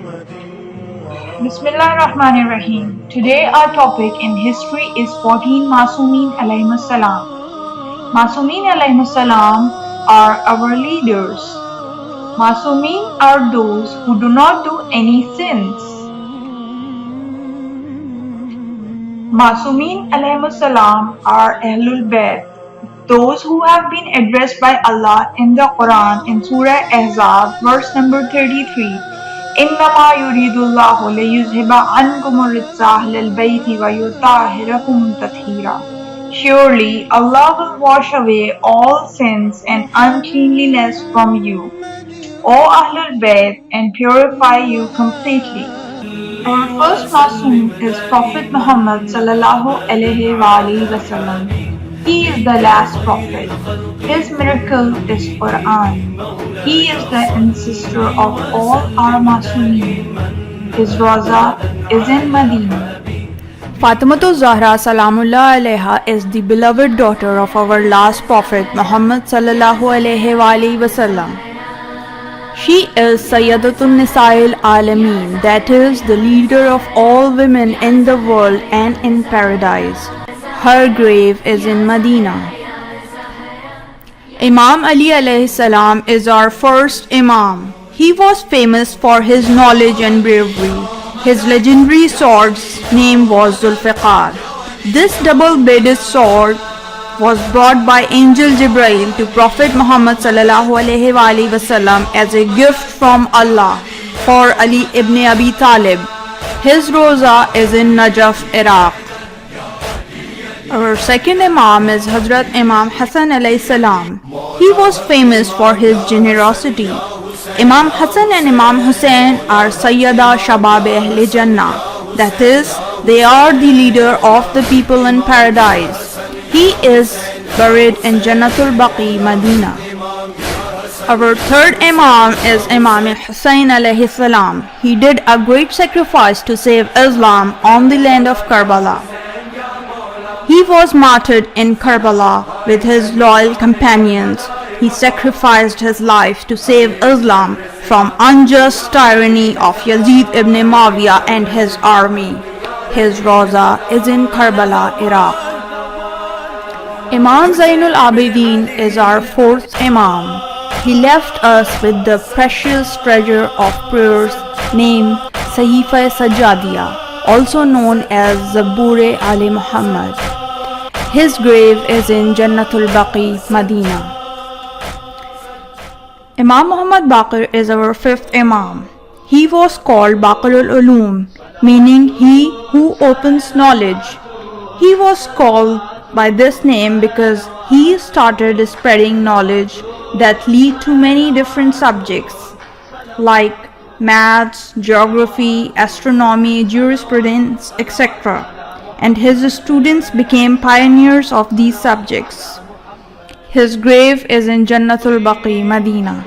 Bismillahirrahmanirrahim. Today our topic in history is 14 Masumeen alayhimus salam. Masumeen alayhimus salam are our leaders. Masumeen are those who do not do any sins. Masumeen alayhimus salam are Ahlul Bayt, those who have been addressed by Allah in the Quran in Surah Ahzab, verse number 33. إنما يريد الله ليذهب عنكم الرجس أهل البيت ويطهركم تطهيرا. Surely Allah will wash away all sins and uncleanliness from you, O Ahlul Bayt, and purify you completely. Our first Masoom is Prophet Muhammad sallallahu alaihi wasallam. He is the last prophet. His miracle is Quran. He is the ancestor of all our Masumeen. His Raza is in Medina. Fatimatu Zahra Salamullah Alaiha is the beloved daughter of our last prophet Muhammad sallallahu alaihi wasallam. She is Sayyidatun Nisa'il Alameen, that is, the leader of all women in the world and in paradise. Her grave is in Medina. Imam Ali alayhi salam is our first Imam. He was famous for his knowledge and bravery. His legendary sword's name was Zulfiqar. This double-bladed sword was brought by Angel Jibreel to Prophet Muhammad sallallahu alaihi wasallam as a gift from Allah for Ali ibn Abi Talib. His Roza is in Najaf, Iraq. Our second Imam is Hazrat Imam Hassan alayhi salam. He was famous for his generosity. Imam Hassan and Imam Hussain are Sayyada Shabab Ahl Jannah, that is, they are the leader of the people in paradise. He is buried in Jannatul Baqi, Medina. Our third Imam is Imam Hussain alayhi salam. He did a great sacrifice to save Islam on the land of Karbala. He was martyred in Karbala with his loyal companions. He sacrificed his life to save Islam from unjust tyranny of Yazid ibn Muawiyah and his army. His Raza is in Karbala, Iraq. Imam Zainul Abidin is our fourth Imam. He left us with the precious treasure of prayers named Sahifa Sajjadiya, also known as Zabur Ali Muhammad. His grave is in Jannatul Baqi, Medina. Imam Muhammad Baqir is our fifth Imam. He was called Baqirul Ulum, meaning he who opens knowledge. He was called by this name because he started spreading knowledge that lead to many different subjects like maths, geography, astronomy, jurisprudence, etc. And his students became pioneers of these subjects. His grave is in Jannatul Baqi, Medina.